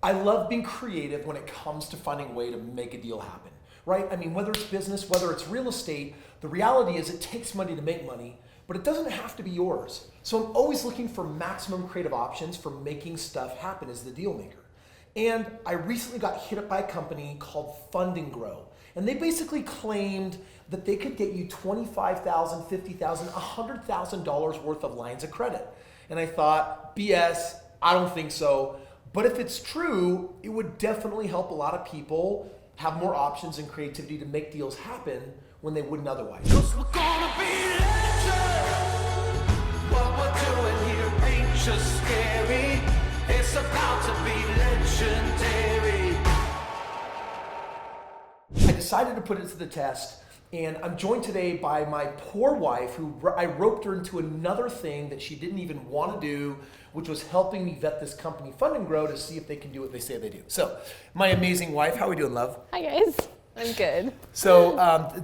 I love being creative when it comes to finding a way to make a deal happen, right? I mean, whether it's business, whether it's real estate, the reality is it takes money to make money, but it doesn't have to be yours. So I'm always looking for maximum creative options for making stuff happen as the deal maker. And I recently got hit up by a company called Fund and Grow. And they basically claimed that they could get you $25,000, $50,000, $100,000 worth of lines of credit. And I thought, BS, I don't think so. But if it's true, it would definitely help a lot of people have more options and creativity to make deals happen when they wouldn't otherwise. 'Cause we're gonna be legends. What we're doing here ain't just scary. It's about to be legendary. I decided to put it to the test, and I'm joined today by my poor wife, who I roped her into another thing that she didn't even want to do, which was helping me vet this company, Fund and Grow, to see if they can do what they say they do. So, my amazing wife, how are we doing, love? Hi guys, I'm good. So,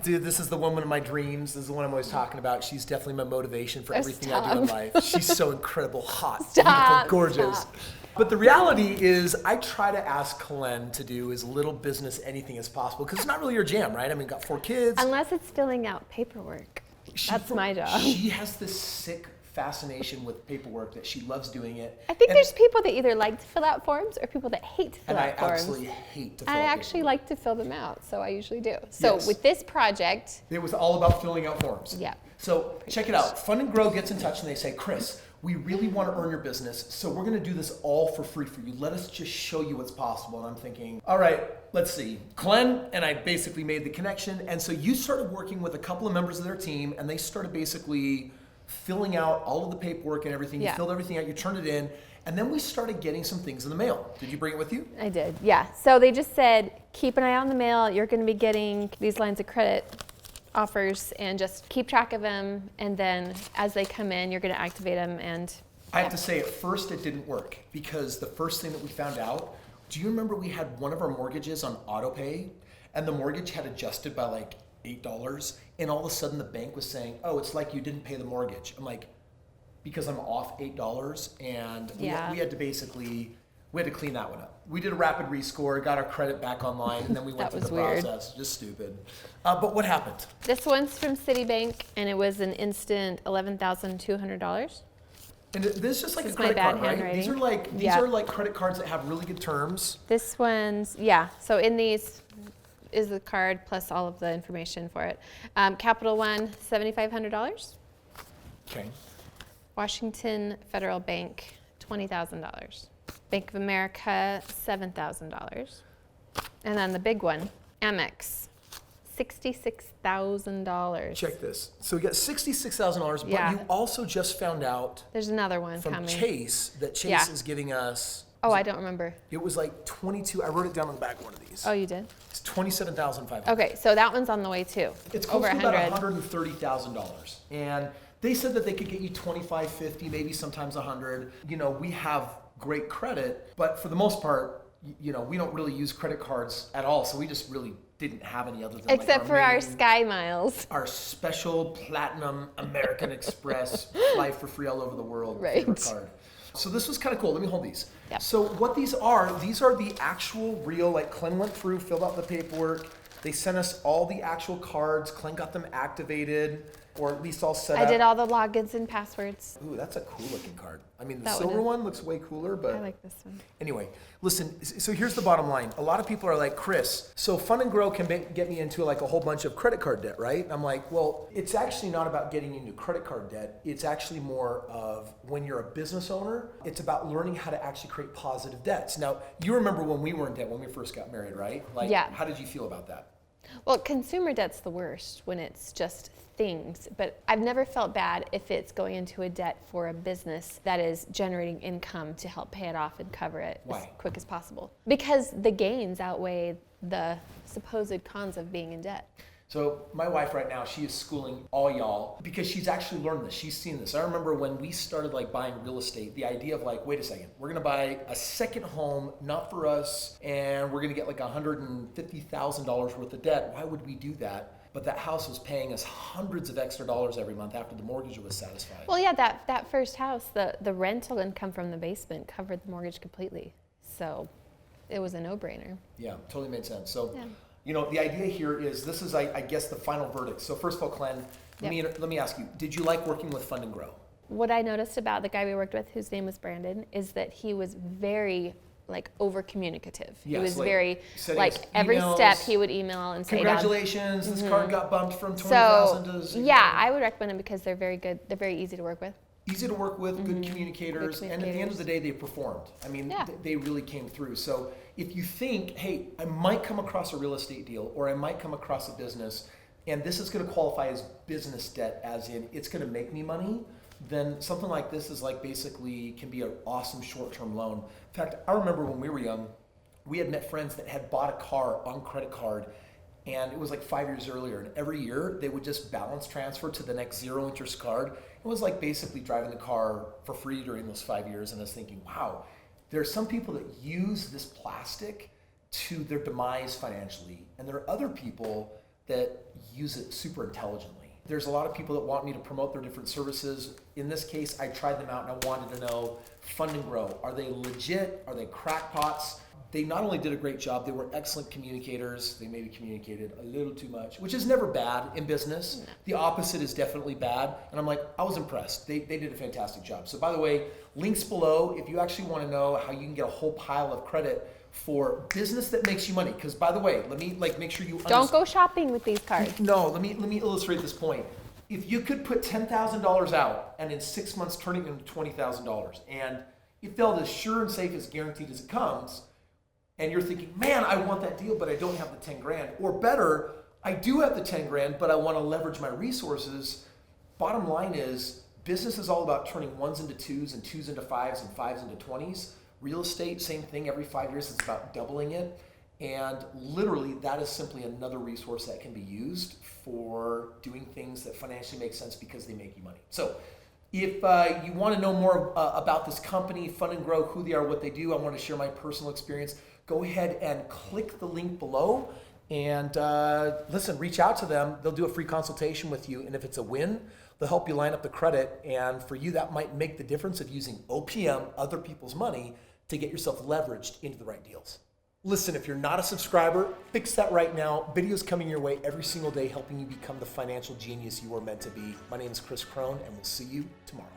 dude, this is the woman of my dreams. This is the one I'm always talking about. She's definitely my motivation for everything I do in life. She's so incredible, hot, beautiful, gorgeous. Stop. But the reality is, I try to ask Kalen to do as little business, anything as possible, because it's not really your jam, right? I mean, got 4 kids. Unless it's filling out paperwork. That's my job. She has this sick fascination with paperwork that she loves doing it. I think there's people that either like to fill out forms or people that hate to fill out And I forms. absolutely hate to fill I out actually paperwork. like to fill them out, so I usually do. So Yes. with this project, It was all about filling out forms. Yeah. So check it out. Fund and Grow gets in touch and they say, Kris, we really want to earn your business, so we're going to do this all for free for you. Let us just show you what's possible. And I'm thinking, all right, let's see. Glenn and I basically made the connection. And so you started working with a couple of members of their team, and they started basically filling out all of the paperwork and everything. Yeah. You filled everything out, you turned it in, and then we started getting some things in the mail. Did you bring it with you? I did, yeah. So they just said, keep an eye on the mail. You're going to be getting these lines of credit offers, and just keep track of them. And then as they come in, you're going to activate them. And I have to say, at first it didn't work, because the first thing that we found out, do you remember we had one of our mortgages on auto pay, and the mortgage had adjusted by like $8, and all of a sudden the bank was saying, oh, it's like you didn't pay the mortgage. I'm like, because I'm off $8, and we had to clean that one up. We did a rapid rescore, got our credit back online, and then we went That through the was weird. process. Just stupid. But what happened? this one's from Citibank, and it was an instant $11,200. And this is just like This a is my credit bad card, right? These handwriting. are like credit cards that have really good terms. This one's, yeah, so in these is the card plus all of the information for it. Capital One, $7,500. Okay. Washington Federal Bank, $20,000. Bank of America, $7,000. And then the big one, Amex, $66,000. Check this. So we got $66,000, but Yeah. you also just found out There's another one from coming. Chase that Chase Yeah. is giving us. Oh, I don't remember. It was like 22. I wrote it down on the back of one of these. Oh, you did? It's 27,500. Okay, so that one's on the way too. It's close over to about 100. $130,000, and they said that they could get you 25, 50, maybe sometimes 100. You know, we have great credit, but for the most part, you know, we don't really use credit cards at all, so we just really didn't have any other than Except for our main- Sky Miles. our special platinum American Express fly for free all over the world Right. favorite card. So this was kind of cool. Let me hold these. Yep. So what these are the actual real, like Clem went through, filled out the paperwork. They sent us all the actual cards. Clem got them activated, or at least all set I up. did all the logins and passwords. Ooh, that's a cool looking card. I mean, the That one silver is. one looks way cooler, but I like this one. anyway, listen, so here's the bottom line. A lot of people are like, Kris, so Fund and Grow can get me into like a whole bunch of credit card debt, right? And I'm like, well, it's actually not about getting into credit card debt. It's actually more of when you're a business owner, it's about learning how to actually create positive debts. Now, you remember when we were in debt, when we first got married, right? Like, Yeah. How did you feel about that? Well, consumer debt's the worst when it's just things, but I've never felt bad if it's going into a debt for a business that is generating income to help pay it off and cover it as Why? quick as possible. Because the gains outweigh the supposed cons of being in debt. So my wife right now, she is schooling all y'all because she's actually learned this. She's seen this. I remember when we started like buying real estate, the idea of like, wait a second, we're gonna buy a second home, not for us, and we're gonna get like $150,000 worth of debt. Why would we do that? But that house was paying us hundreds of extra dollars every month after the mortgage was satisfied. Well, yeah, that first house, the rental income from the basement covered the mortgage completely. So it was a no-brainer. Yeah, totally made sense. So, Yeah. you know, the idea here is this is, I guess, the final verdict. So first of all, Glenn, let me ask you, did you like working with Fund and Grow? What I noticed about the guy we worked with, whose name was Brandon, is that he was very over communicative. He Yes, was like, very sending us every emails, step he would email and say congratulations, this card got bumped from 20,000 So to yeah, I would recommend them because they're very good. They're very easy to work with. easy to work with, good communicators, and at the end of the day, they performed. I mean, they really came through. So if you think, hey, I might come across a real estate deal, or I might come across a business, and this is going to qualify as business debt, as in it's going to make me money, then something like this is basically can be an awesome short-term loan. In fact, I remember when we were young, we had met friends that had bought a car on credit card, and it was 5 years earlier, and every year they would just balance transfer to the next zero interest card. It was basically driving the car for free during those 5 years, and I was thinking, wow, there are some people that use this plastic to their demise financially, and there are other people that use it super intelligently. There's a lot of people that want me to promote their different services. In this case, I tried them out and I wanted to know, Fund and Grow, are they legit? Are they crackpots? They not only did a great job, they were excellent communicators. They maybe communicated a little too much, which is never bad in business. No. The opposite is definitely bad. And I'm I was impressed. They did a fantastic job. So by the way, links below if you actually want to know how you can get a whole pile of credit for business that makes you money. Because by the way, let me make sure you don't go shopping with these cards. No, let me illustrate this point. If you could put $10,000 out and in 6 months turn it into $20,000, and it felt as sure and safe as guaranteed as it comes, and you're thinking, man, I want that deal, but I don't have the 10 grand. Or better, I do have the 10 grand, but I want to leverage my resources. Bottom line is, business is all about turning ones into twos and twos into fives and fives into 20s. Real estate, same thing, every 5 years, it's about doubling it. And literally, that is simply another resource that can be used for doing things that financially make sense because they make you money. So if you want to know more about this company, Fund and Grow, who they are, what they do, I want to share my personal experience. Go ahead and click the link below and listen, reach out to them. They'll do a free consultation with you. And if it's a win, they'll help you line up the credit. And for you, that might make the difference of using OPM, other people's money, to get yourself leveraged into the right deals. Listen, if you're not a subscriber, fix that right now. Videos coming your way every single day, helping you become the financial genius you are meant to be. My name is Kris Krohn, and we'll see you tomorrow.